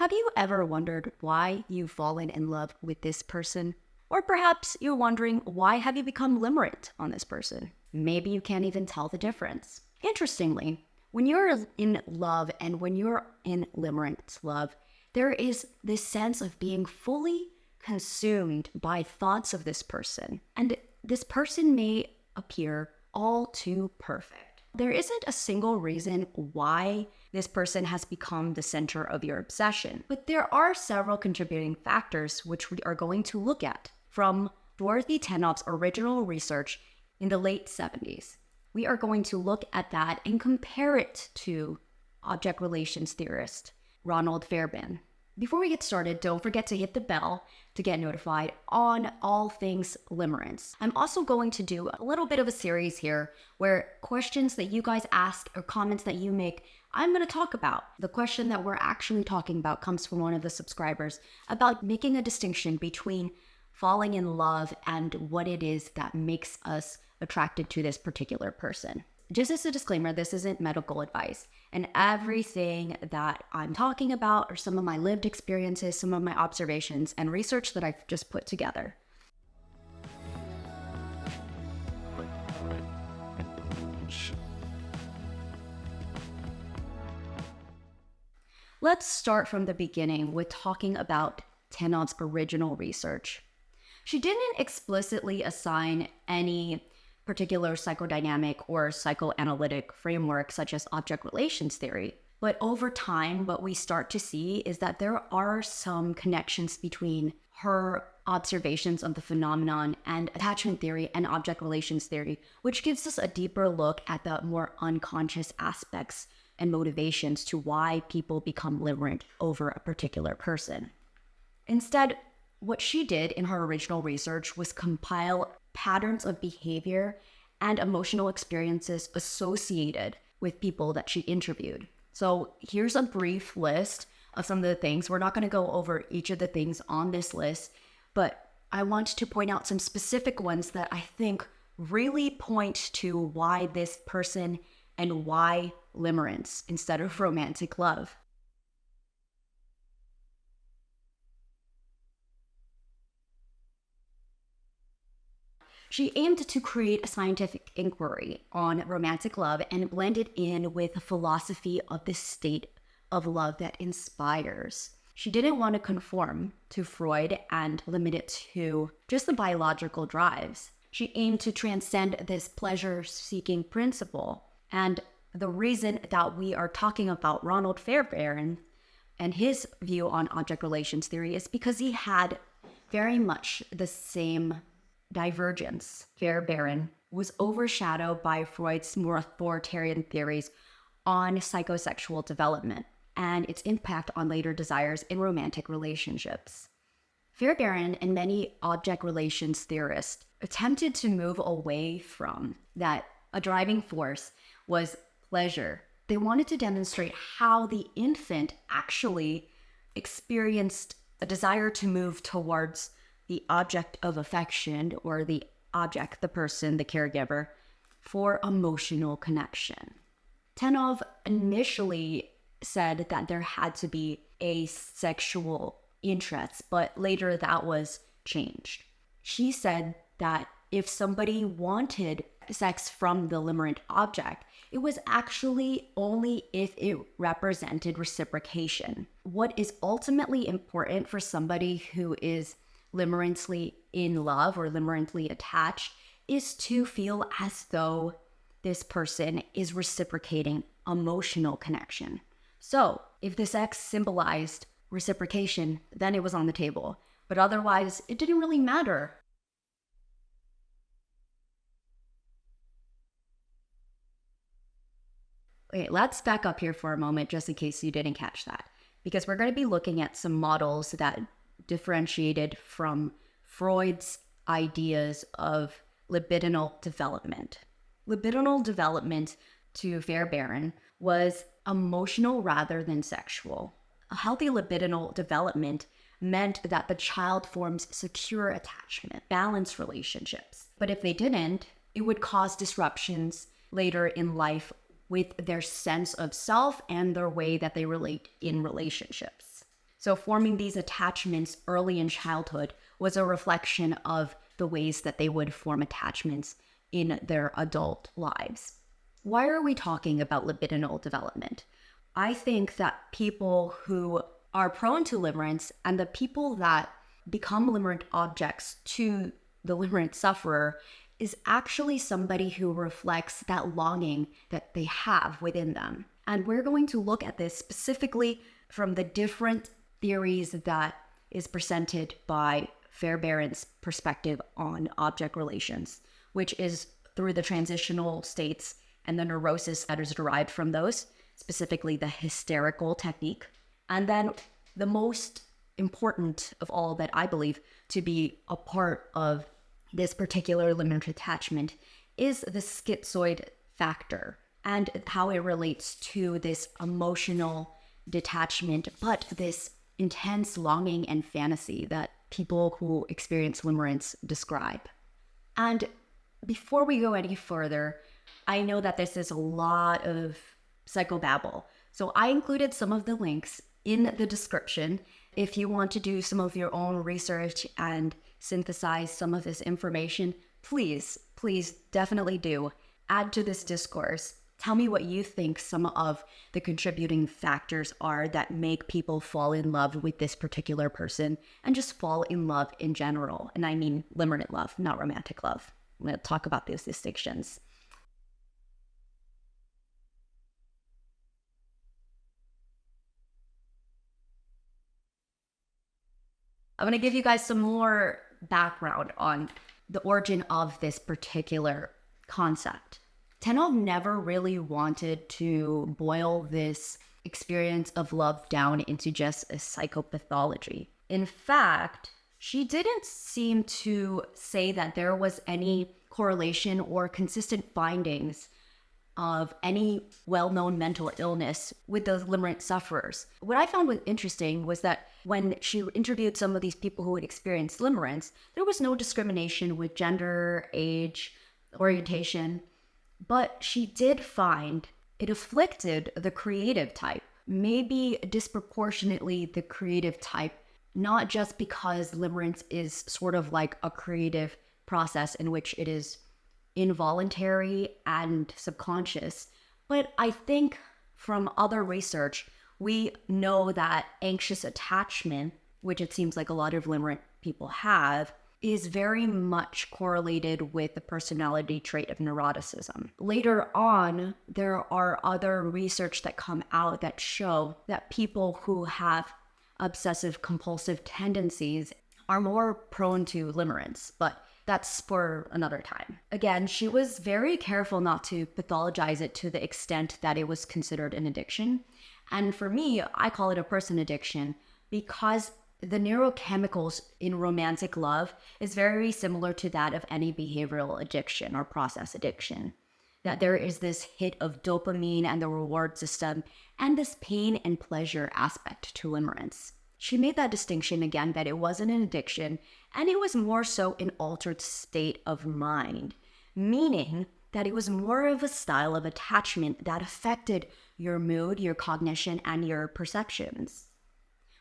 Have you ever wondered why you've fallen in love with this person? Or perhaps you're wondering, why have you become limerent on this person? Maybe you can't even tell the difference. Interestingly, when you're in love and when you're in limerent love, there is this sense of being fully consumed by thoughts of this person. And this person may appear all too perfect. There isn't a single reason why this person has become the center of your obsession, but there are several contributing factors which we are going to look at from Dorothy Tenoff's original research in the late 70s. We are going to look at that and compare it to object relations theorist Ronald Fairbairn. Before we get started, don't forget to hit the bell to get notified on all things limerence. I'm also going to do a little bit of a series here where questions that you guys ask or comments that you make, I'm going to talk about. The question that we're actually talking about comes from one of the subscribers about making a distinction between falling in love and what it is that makes us attracted to this particular person. Just as a disclaimer, this isn't medical advice, and everything that I'm talking about are some of my lived experiences, some of my observations, and research that I've just put together. Let's start from the beginning with talking about Tenoff's original research. She didn't explicitly assign any particular psychodynamic or psychoanalytic framework such as object relations theory. But over time, what we start to see is that there are some connections between her observations of the phenomenon and attachment theory and object relations theory, which gives us a deeper look at the more unconscious aspects and motivations to why people become limerent over a particular person. Instead, what she did in her original research was compile patterns of behavior and emotional experiences associated with people that she interviewed. So here's a brief list of some of the things. We're not going to go over each of the things on this list, but I want to point out some specific ones that I think really point to why this person and why limerence instead of romantic love. She aimed to create a scientific inquiry on romantic love and blend it in with a philosophy of the state of love that inspires. She didn't want to conform to Freud and limit it to just the biological drives. She aimed to transcend this pleasure-seeking principle. And the reason that we are talking about Ronald Fairbairn and his view on object relations theory is because he had very much the same divergence. Fairbairn was overshadowed by Freud's more authoritarian theories on psychosexual development and its impact on later desires in romantic relationships. Fairbairn and many object relations theorists attempted to move away from that. A driving force was pleasure. They wanted to demonstrate how the infant actually experienced a desire to move towards the object of affection or the object, the person, the caregiver, for emotional connection. Tenoff initially said that there had to be a sexual interest, but later that was changed. She said that if somebody wanted sex from the limerent object, it was actually only if it represented reciprocation. What is ultimately important for somebody who is limerently in love or limerently attached is to feel as though this person is reciprocating emotional connection. So if the sex symbolized reciprocation, then it was on the table. But otherwise, it didn't really matter. Okay, let's back up here for a moment just in case you didn't catch that, because we're going to be looking at some models that differentiated from Freud's ideas of libidinal development. Libidinal development, to Fairbairn, was emotional rather than sexual. A healthy libidinal development meant that the child forms secure attachment, balanced relationships. But if they didn't, it would cause disruptions later in life with their sense of self and their way that they relate in relationships. So forming these attachments early in childhood was a reflection of the ways that they would form attachments in their adult lives. Why are we talking about libidinal development? I think that people who are prone to limerence and the people that become limerent objects to the limerent sufferer is actually somebody who reflects that longing that they have within them. And we're going to look at this specifically from the different theories that is presented by Fairbairn's perspective on object relations, which is through the transitional states and the neurosis that is derived from those, specifically the hysterical technique. And then the most important of all that I believe to be a part of this particular limerent attachment is the schizoid factor and how it relates to this emotional detachment, but this intense longing and fantasy that people who experience limerence describe. And before we go any further, I know that this is a lot of psychobabble. So I included some of the links in the description. If you want to do some of your own research and synthesize some of this information, please definitely do. Add to this discourse. Tell me what you think some of the contributing factors are that make people fall in love with this particular person and just fall in love in general. And I mean limerent love, not romantic love. I'm going to talk about those distinctions. I'm going to give you guys some more background on the origin of this particular concept. Tenov never really wanted to boil this experience of love down into just a psychopathology. In fact, she didn't seem to say that there was any correlation or consistent findings of any well-known mental illness with those limerent sufferers. What I found was interesting was that when she interviewed some of these people who had experienced limerence, there was no discrimination with gender, age, orientation, but she did find it afflicted the creative type, maybe disproportionately the creative type, not just because limerence is sort of like a creative process in which it is involuntary and subconscious. But I think from other research, we know that anxious attachment, which it seems like a lot of limerent people have, is very much correlated with the personality trait of neuroticism. Later on, there are other research that come out that show that people who have obsessive compulsive tendencies are more prone to limerence, but that's for another time. Again, she was very careful not to pathologize it to the extent that it was considered an addiction. And for me, I call it a person addiction because the neurochemicals in romantic love is very similar to that of any behavioral addiction or process addiction. That there is this hit of dopamine and the reward system and this pain and pleasure aspect to limerence. She made that distinction again that it wasn't an addiction and it was more so an altered state of mind, meaning that it was more of a style of attachment that affected your mood, your cognition, and your perceptions.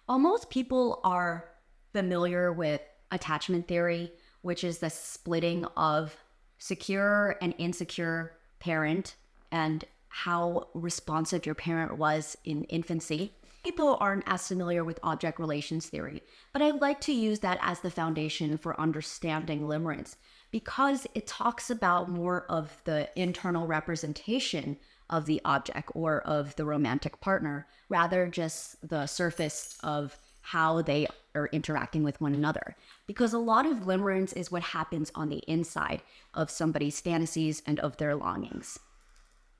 While most people are familiar with attachment theory, which is the splitting of secure and insecure parent and how responsive your parent was in infancy, people aren't as familiar with object relations theory, but I'd like to use that as the foundation for understanding limerence because it talks about more of the internal representation of the object or of the romantic partner, rather just the surface of how they are interacting with one another. Because a lot of limerence is what happens on the inside of somebody's fantasies and of their longings.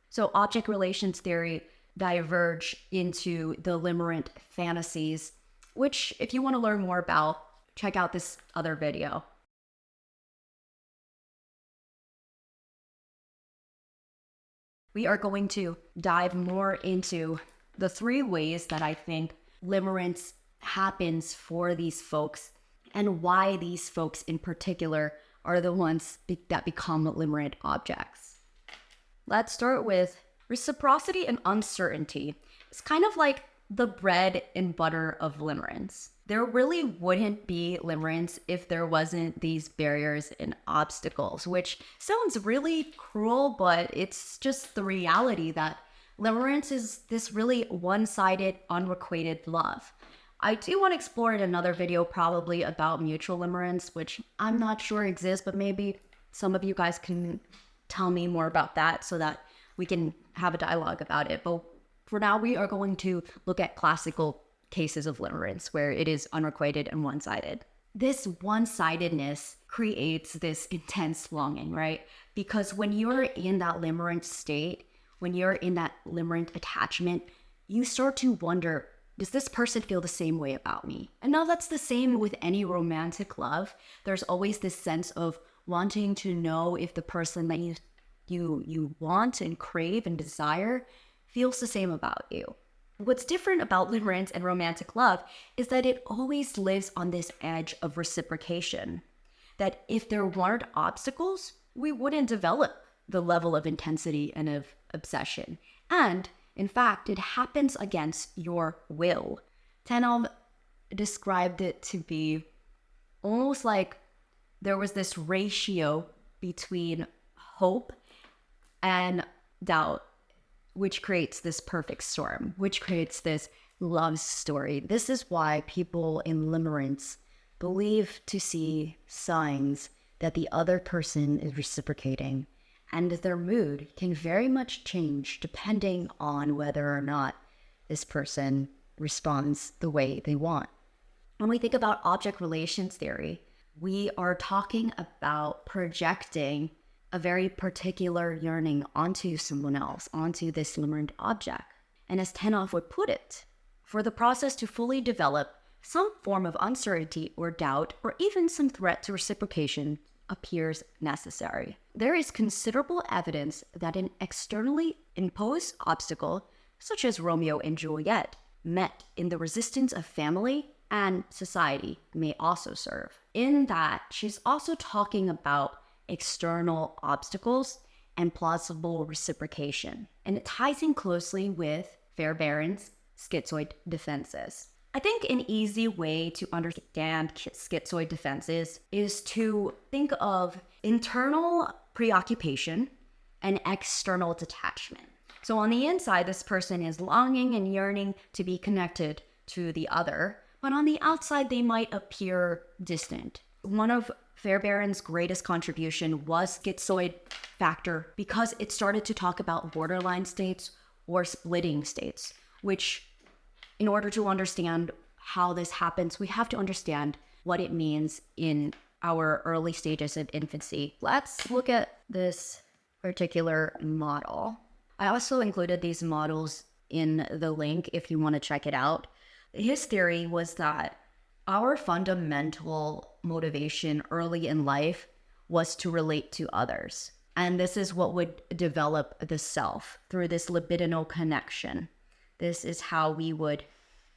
So object relations theory diverge into the limerent fantasies, which if you want to learn more about, check out this other video. We are going to dive more into the 3 ways that I think limerence happens for these folks and why these folks in particular are the ones that become limerent objects. Let's start with reciprocity and uncertainty. It's kind of like the bread and butter of limerence. There really wouldn't be limerence if there wasn't these barriers and obstacles, which sounds really cruel, but it's just the reality that limerence is this really one-sided, unrequited love. I do want to explore in another video probably about mutual limerence, which I'm not sure exists, but maybe some of you guys can tell me more about that so that we can have a dialogue about it. But for now, we are going to look at classical cases of limerence where it is unrequited and one-sided. This one-sidedness creates this intense longing, right? Because when you're in that limerent state, when you're in that limerent attachment, you start to wonder, does this person feel the same way about me? And now that's the same with any romantic love. There's always this sense of wanting to know if the person that you want and crave and desire feels the same about you. What's different about limerence and romantic love is that it always lives on this edge of reciprocation. That if there weren't obstacles, we wouldn't develop the level of intensity and of obsession. And in fact, it happens against your will. Tanov described it to be almost like there was this ratio between hope and doubt, which creates this perfect storm, which creates this love story. This is why people in limerence believe to see signs that the other person is reciprocating, and their mood can very much change depending on whether or not this person responds the way they want. When we think about object relations theory, we are talking about projecting a very particular yearning onto someone else, onto this limerent object. And as Tanov would put it, for the process to fully develop, some form of uncertainty or doubt, or even some threat to reciprocation appears necessary. There is considerable evidence that an externally imposed obstacle, such as Romeo and Juliet, met in the resistance of family and society, may also serve. In that, she's also talking about external obstacles and plausible reciprocation. And it ties in closely with Fairbairn's schizoid defenses. I think an easy way to understand schizoid defenses is to think of internal preoccupation and external detachment. So on the inside, this person is longing and yearning to be connected to the other, but on the outside, they might appear distant. One of Fairbairn's greatest contribution was schizoid factor because it started to talk about borderline states or splitting states, which in order to understand how this happens, we have to understand what it means in our early stages of infancy. Let's look at this particular model. I also included these models in the link if you want to check it out. His theory was that our fundamental motivation early in life was to relate to others. And this is what would develop the self through this libidinal connection. This is how we would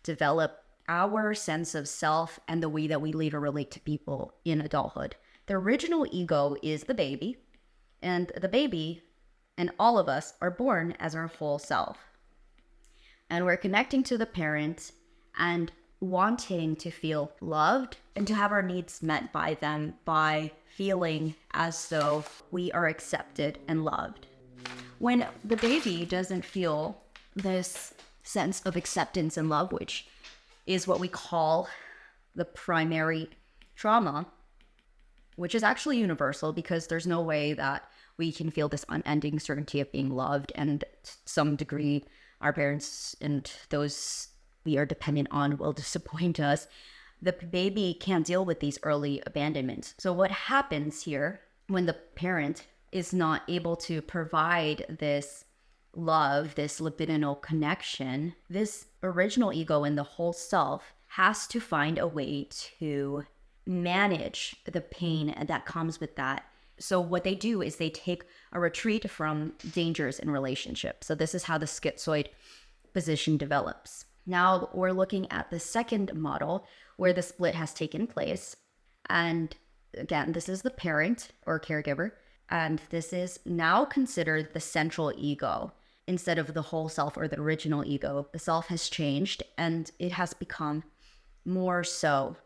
develop our sense of self and the way that we later relate to people in adulthood. The original ego is the baby, and the baby and all of us are born as our full self. And we're connecting to the parent and wanting to feel loved and to have our needs met by them by feeling as though we are accepted and loved. When the baby doesn't feel this sense of acceptance and love, which is what we call the primary trauma, which is actually universal because there's no way that we can feel this unending certainty of being loved, and to some degree our parents and those we are dependent on will disappoint us. The baby can't deal with these early abandonments. So what happens here when the parent is not able to provide this love, this libidinal connection, this original ego and the whole self has to find a way to manage the pain that comes with that. So what they do is they take a retreat from dangers in relationships. So this is how the schizoid position develops. Now we're looking at the second model where the split has taken place. And again, this is the parent or caregiver. And this is now considered the central ego. instead of the whole self or the original ego. The self has changed and it has become more so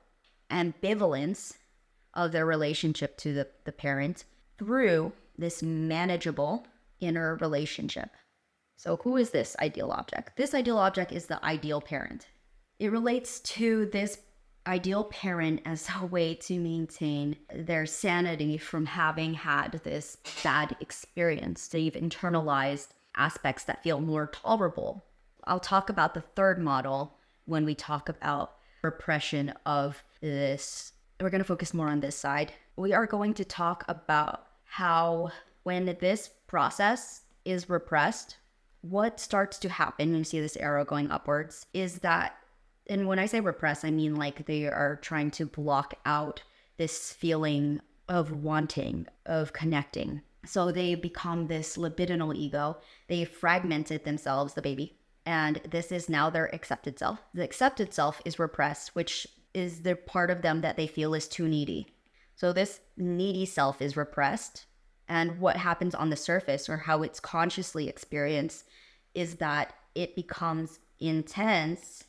ambivalence of their relationship to the parent through this manageable inner relationship. So who is this ideal object? This ideal object is the ideal parent. It relates to this ideal parent as a way to maintain their sanity from having had this bad experience. They've internalized aspects that feel more tolerable. I'll talk about the third model when we talk about repression of this. We're going to focus more on this side. We are going to talk about how when this process is repressed, what starts to happen when you see this arrow going upwards is that, and when I say repress, I mean like they are trying to block out this feeling of wanting, of connecting. So they become this libidinal ego. They fragmented themselves, the baby, and this is now their accepted self. The accepted self is repressed, which is the part of them that they feel is too needy. So this needy self is repressed. And what happens on the surface, or how it's consciously experienced, is that it becomes intense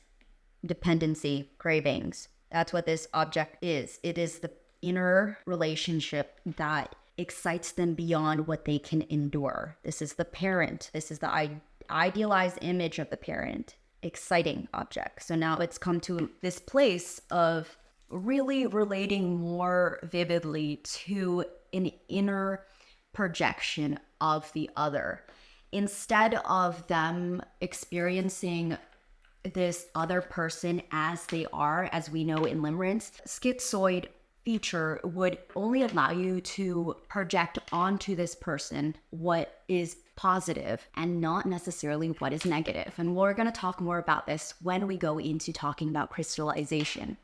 dependency cravings. That's what this object is. It is the inner relationship that excites them beyond what they can endure. This is the parent. This is the idealized image of the parent. Exciting object. So now it's come to this place of really relating more vividly to an inner projection of the other. Instead of them experiencing this other person as they are, as we know in Limerence, schizoid feature would only allow you to project onto this person what is positive and not necessarily what is negative. And we're going to talk more about this when we go into talking about crystallization.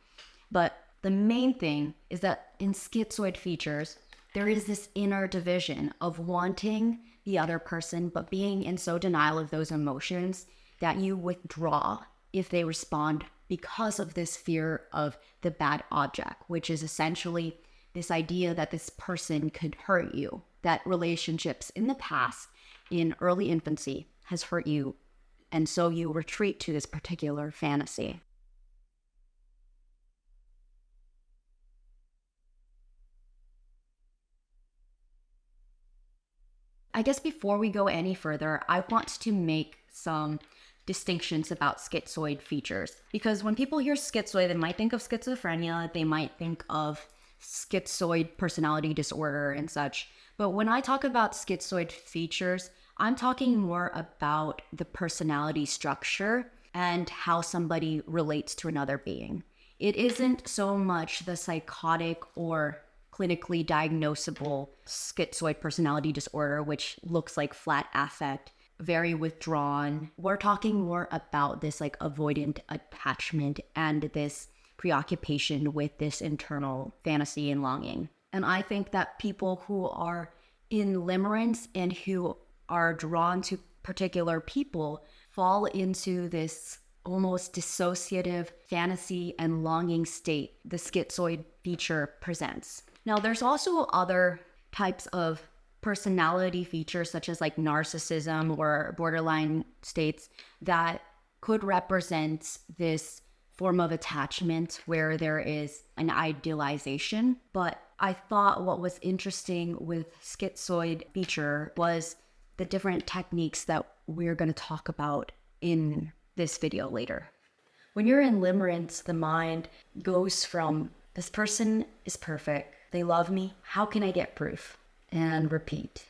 But the main thing is that in schizoid features, there is this inner division of wanting the other person, but being in so denial of those emotions that you withdraw if they respond because of this fear of the bad object, which is essentially this idea that this person could hurt you, that relationships in the past, in early infancy, has hurt you, and so you retreat to this particular fantasy. I guess before we go any further, I want to make some distinctions about schizoid features. Because when people hear schizoid, they might think of schizophrenia, they might think of schizoid personality disorder and such. But when I talk about schizoid features, I'm talking more about the personality structure and how somebody relates to another being. It isn't so much the psychotic or clinically diagnosable schizoid personality disorder, which looks like flat affect, very withdrawn. We're talking more about this like avoidant attachment and this preoccupation with this internal fantasy and longing. And I think that people who are in limerence and who are drawn to particular people fall into this almost dissociative fantasy and longing state the schizoid feature presents. Now, there's also other types of personality features, such as like narcissism or borderline states, that could represent this form of attachment where there is an idealization. But I thought what was interesting with schizoid feature was the different techniques that we're going to talk about in this video later. When you're in limerence, the mind goes from this person is perfect, they love me, how can I get proof? And repeat.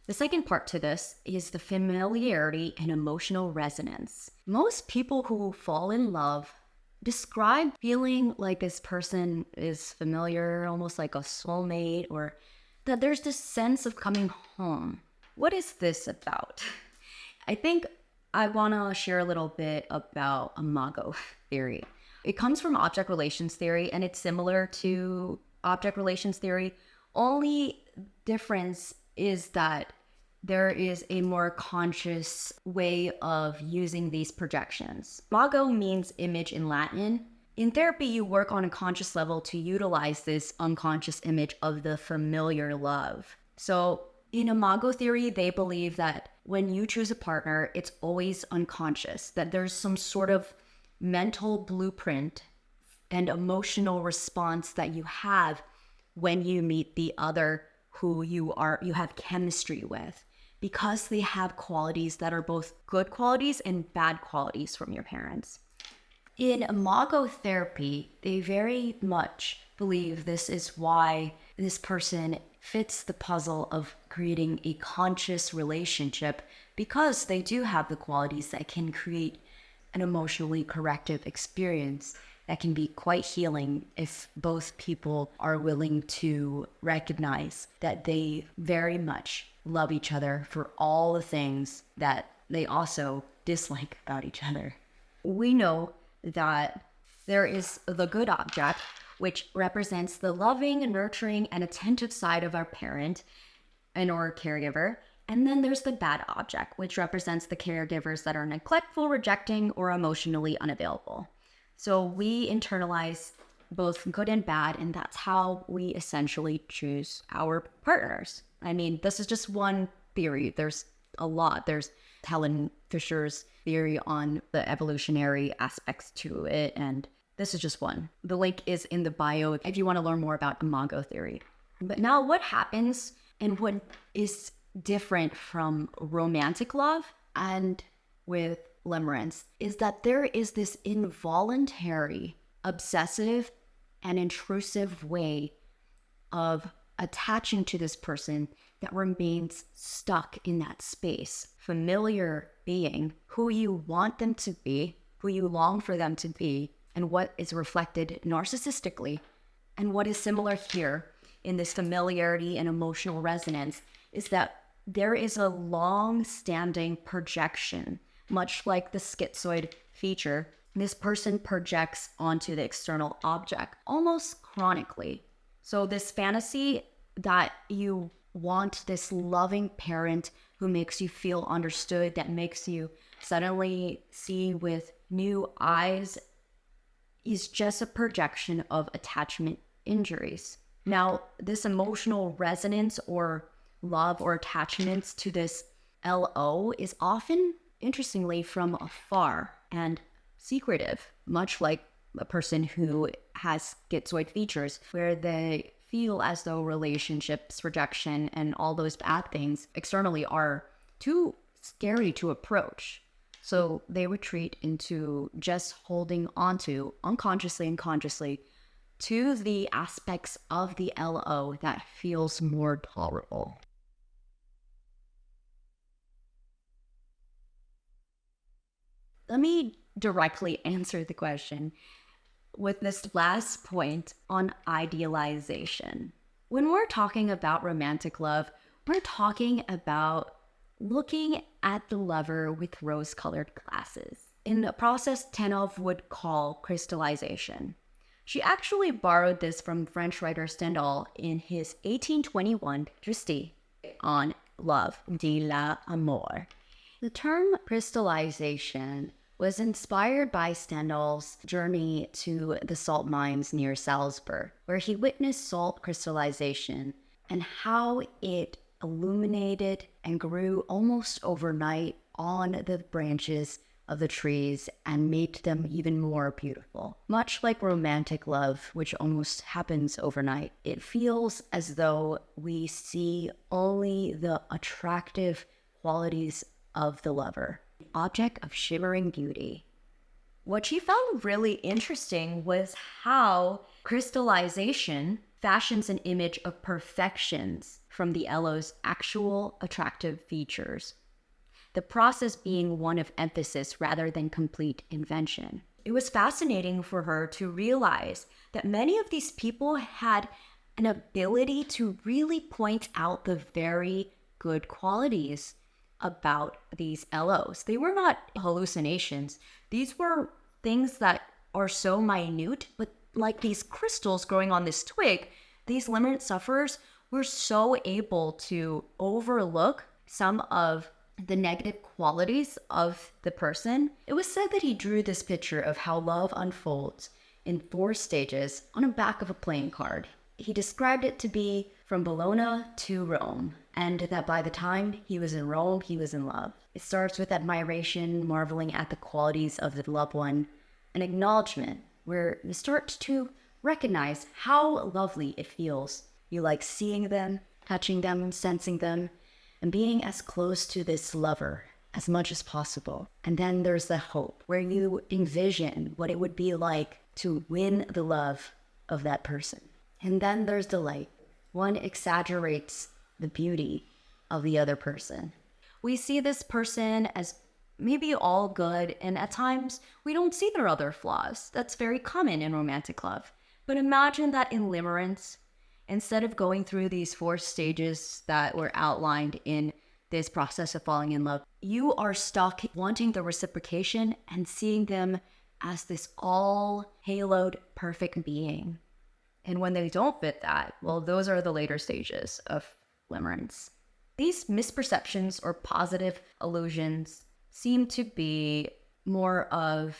The second part to this is the familiarity and emotional resonance. Most people who fall in love describe feeling like this person is familiar, almost like a soulmate, or that there's this sense of coming home. What is this about? I think I want to share a little bit about imago theory. It comes from object relations theory, and it's similar to object relations theory. Only difference is that there is a more conscious way of using these projections. Imago means image in Latin, In therapy, you work on a conscious level to utilize this unconscious image of the familiar love. So, in imago theory, they believe that when you choose a partner, it's always unconscious, that there's some sort of mental blueprint and emotional response that you have when you meet the other who you have chemistry with, because they have qualities that are both good qualities and bad qualities from your parents. In imago therapy, they very much believe this is why this person fits the puzzle of creating a conscious relationship, because they do have the qualities that can create an emotionally corrective experience that can be quite healing if both people are willing to recognize that they very much love each other for all the things that they also dislike about each other. We know that there is the good object, which represents the loving, nurturing, and attentive side of our parent and or caregiver. And then there's the bad object, which represents the caregivers that are neglectful, rejecting, or emotionally unavailable. So we internalize both good and bad, and that's how we essentially choose our partners. I mean, this is just one theory. There's a lot. There's Helen Fisher's theory on the evolutionary aspects to it, and this is just one. The link is in the bio if you want to learn more about imago theory. But now what happens and what is different from romantic love and with limerence is that there is this involuntary, obsessive, and intrusive way of attaching to this person that remains stuck in that space. Familiar being who you want them to be, who you long for them to be, and what is reflected narcissistically. And what is similar here in this familiarity and emotional resonance is that there is a long-standing projection, much like the schizoid feature. This person projects onto the external object almost chronically. So this fantasy that you want this loving parent who makes you feel understood, that makes you suddenly see with new eyes, is just a projection of attachment injuries. Now, this emotional resonance or love or attachments to this LO is often, interestingly, from afar and secretive, much like a person who has schizoid features, where they feel as though relationships, rejection, and all those bad things externally are too scary to approach. So they retreat into just holding onto, unconsciously and consciously, to the aspects of the LO that feels more tolerable. Let me directly answer the question with this last point on idealization. When we're talking about romantic love, we're talking about looking at the lover with rose-colored glasses, in a process Tenov would call crystallization. She actually borrowed this from French writer Stendhal in his 1821 Tristy on love, de l'amour. The term crystallization was inspired by Stendhal's journey to the salt mines near Salzburg, where he witnessed salt crystallization and how it illuminated and grew almost overnight on the branches of the trees and made them even more beautiful. Much like romantic love, which almost happens overnight, it feels as though we see only the attractive qualities of the lover, object of shimmering beauty. What she found really interesting was how crystallization fashions an image of perfections from the LO's actual attractive features, the process being one of emphasis rather than complete invention. It was fascinating for her to realize that many of these people had an ability to really point out the very good qualities about these LOs. They were not hallucinations. These were things that are so minute, but like these crystals growing on this twig, these limerence sufferers were so able to overlook some of the negative qualities of the person. It was said that he drew this picture of how love unfolds in 4 stages on the back of a playing card. He described it to be from Bologna to Rome, and that by the time he was in Rome, he was in love. It starts with admiration, marveling at the qualities of the loved one, an acknowledgement where you start to recognize how lovely it feels. You like seeing them, touching them, sensing them, and being as close to this lover as much as possible. And then there's the hope, where you envision what it would be like to win the love of that person. And then there's delight. One exaggerates the beauty of the other person. We see this person as maybe all good, and at times we don't see their other flaws. That's very common in romantic love. But imagine that in Limerence, instead of going through these 4 stages that were outlined in this process of falling in love, you are stuck wanting the reciprocation and seeing them as this all haloed perfect being. And when they don't fit that, well, those are the later stages of Limerence. These misperceptions or positive illusions seem to be more of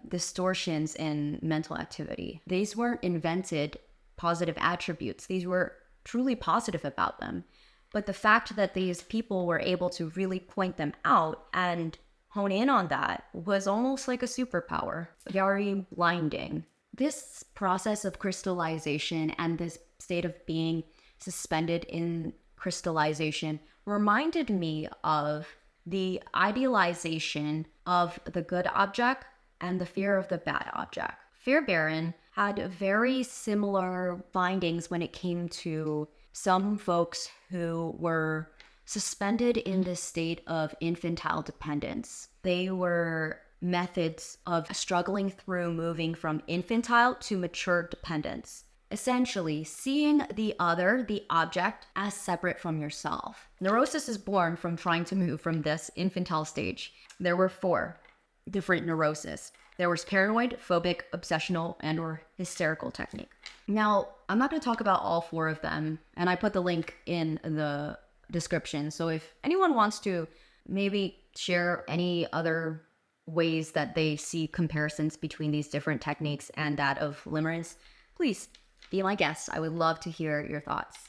distortions in mental activity. These weren't invented positive attributes. These were truly positive about them. But the fact that these people were able to really point them out and hone in on that was almost like a superpower, very blinding. This process of crystallization and this state of being suspended in crystallization reminded me of the idealization of the good object and the fear of the bad object. Fairbairn had very similar findings when it came to some folks who were suspended in this state of infantile dependence. They were methods of struggling through moving from infantile to mature dependence. Essentially, seeing the other, the object, as separate from yourself. Neurosis is born from trying to move from this infantile stage. There were 4 different neuroses. There was paranoid, phobic, obsessional, and or hysterical technique. Now, I'm not going to talk about all 4 of them, and I put the link in the description. So if anyone wants to maybe share any other ways that they see comparisons between these different techniques and that of Limerence, please be my guest. I would love to hear your thoughts.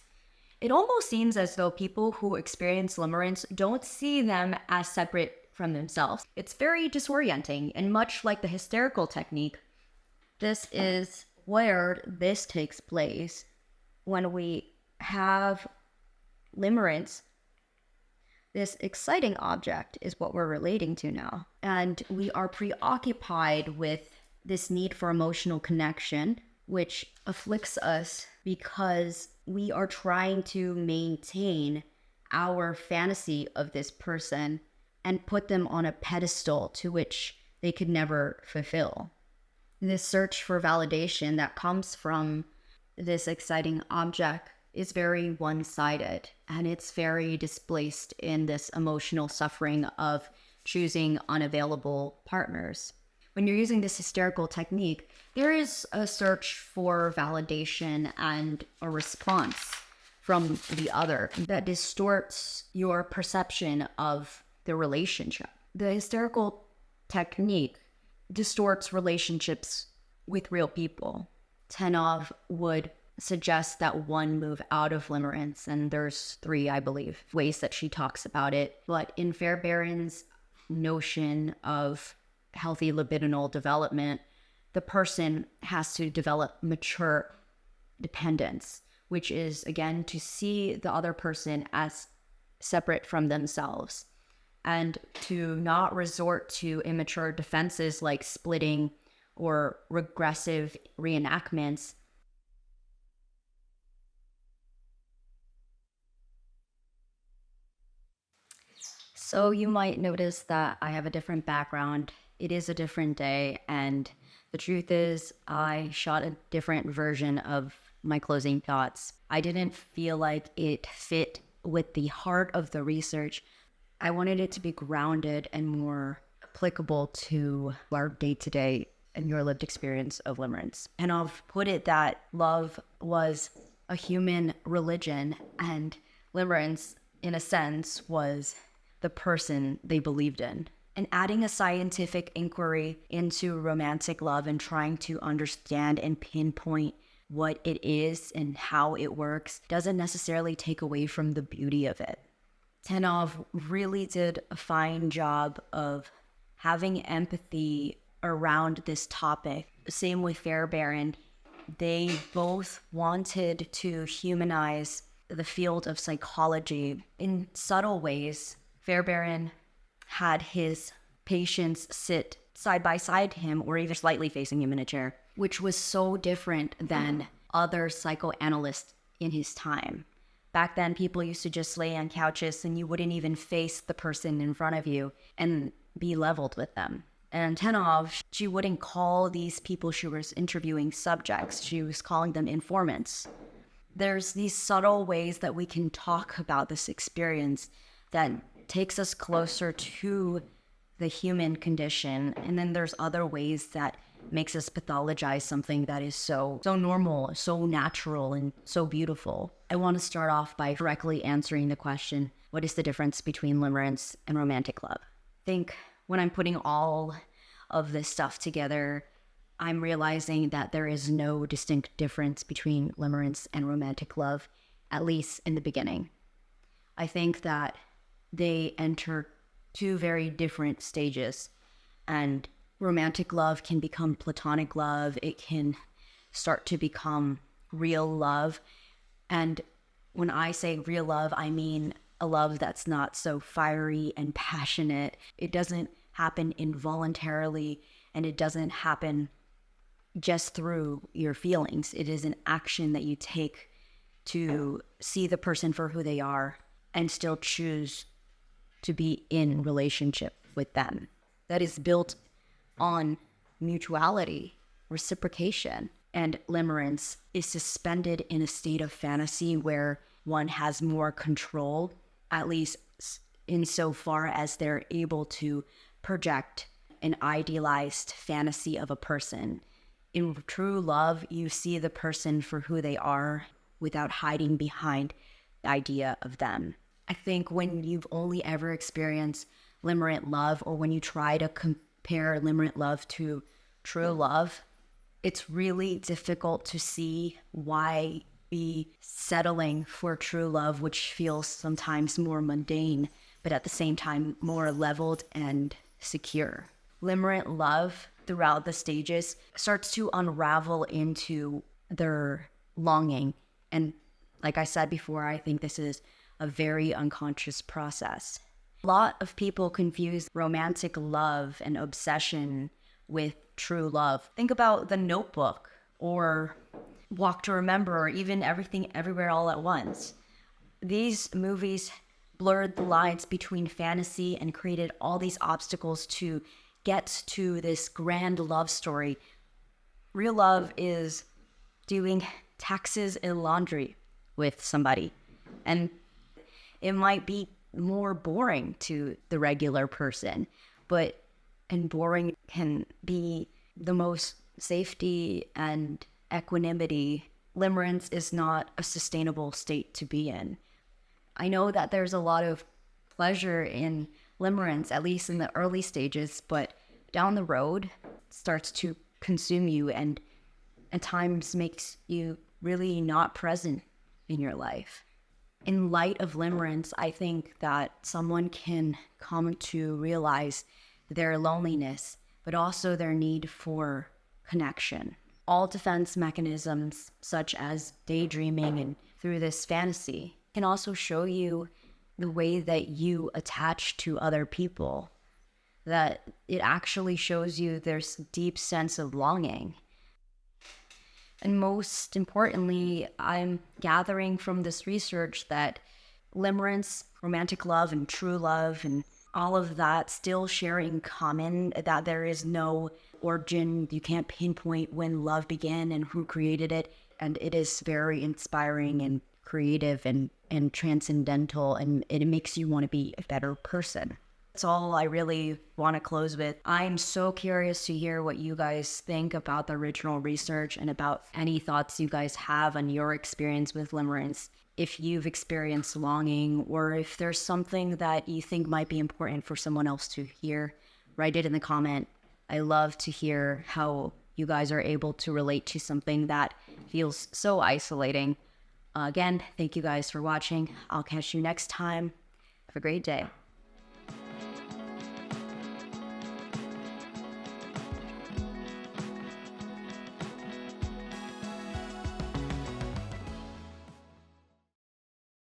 It almost seems as though people who experience Limerence don't see them as separate from themselves. It's very disorienting, and much like the hysterical technique, this is where this takes place. When we have Limerence, this exciting object is what we're relating to now. And we are preoccupied with this need for emotional connection, which afflicts us because we are trying to maintain our fantasy of this person and put them on a pedestal to which they could never fulfill. This search for validation that comes from this exciting object is very one-sided, and it's very displaced in this emotional suffering of choosing unavailable partners. When you're using this hysterical technique, there is a search for validation and a response from the other that distorts your perception of the relationship. The hysterical technique distorts relationships with real people. Tenov would suggest that one move out of Limerence, and there's 3, I believe, ways that she talks about it. But in Fairbairn's notion of healthy libidinal development, the person has to develop mature dependence, which is, again, to see the other person as separate from themselves and to not resort to immature defenses like splitting or regressive reenactments. So you might notice that I have a different background. It is a different day, and the truth is I shot a different version of my closing thoughts. I didn't feel like it fit with the heart of the research. I wanted it to be grounded and more applicable to our day-to-day and your lived experience of Limerence. And I've put it that love was a human religion, and Limerence, in a sense, was the person they believed in. And adding a scientific inquiry into romantic love and trying to understand and pinpoint what it is and how it works doesn't necessarily take away from the beauty of it. Tenov really did a fine job of having empathy around this topic. Same with Fairbairn. They both wanted to humanize the field of psychology in subtle ways. Fairbairn had his patients sit side by side him or even slightly facing him in a chair, which was so different than other psychoanalysts in his time. Back then, people used to just lay on couches and you wouldn't even face the person in front of you and be leveled with them. And Tenov, she wouldn't call these people she was interviewing subjects. She was calling them informants. There's these subtle ways that we can talk about this experience that takes us closer to the human condition. And then there's other ways that makes us pathologize something that is so normal, so natural, and so beautiful. I want to start off by directly answering the question, what is the difference between limerence and romantic love? I think when I'm putting all of this stuff together, I'm realizing that there is no distinct difference between limerence and romantic love, at least in the beginning. I think that they enter two very different stages, and romantic love can become platonic love. It can start to become real love. And when I say real love, I mean a love that's not so fiery and passionate. It doesn't happen involuntarily, and it doesn't happen just through your feelings. It is an action that you take to see the person for who they are and still choose to be in relationship with them. That is built on mutuality, reciprocation, and limerence is suspended in a state of fantasy where one has more control, at least insofar as they're able to project an idealized fantasy of a person. In true love, you see the person for who they are without hiding behind the idea of them. I think when you've only ever experienced limerent love, or when you try to compare limerent love to true love, it's really difficult to see why be settling for true love, which feels sometimes more mundane, but at the same time more leveled and secure. Limerent love throughout the stages starts to unravel into their longing. And like I said before, I think this is a very unconscious process. A lot of people confuse romantic love and obsession with true love. Think about The Notebook or Walk to Remember or even Everything Everywhere All at Once. These movies blurred the lines between fantasy and created all these obstacles to get to this grand love story. Real love is doing taxes and laundry with somebody. And it might be more boring to the regular person, and boring can be the most safety and equanimity. Limerence is not a sustainable state to be in. I know that there's a lot of pleasure in limerence, at least in the early stages, but down the road it starts to consume you and at times makes you really not present in your life. In light of limerence, I think that someone can come to realize their loneliness, but also their need for connection. All defense mechanisms, such as daydreaming and through this fantasy, can also show you the way that you attach to other people, that it actually shows you there's deep sense of longing. And most importantly, I'm gathering from this research that limerence, romantic love, and true love, and all of that still share in common that there is no origin. You can't pinpoint when love began and who created it. And it is very inspiring and creative and transcendental, and it makes you want to be a better person. That's all I really want to close with. I'm so curious to hear what you guys think about the original research and about any thoughts you guys have on your experience with limerence. If you've experienced longing, or if there's something that you think might be important for someone else to hear, write it in the comment. I love to hear how you guys are able to relate to something that feels so isolating. Again, thank you guys for watching. I'll catch you next time. Have a great day.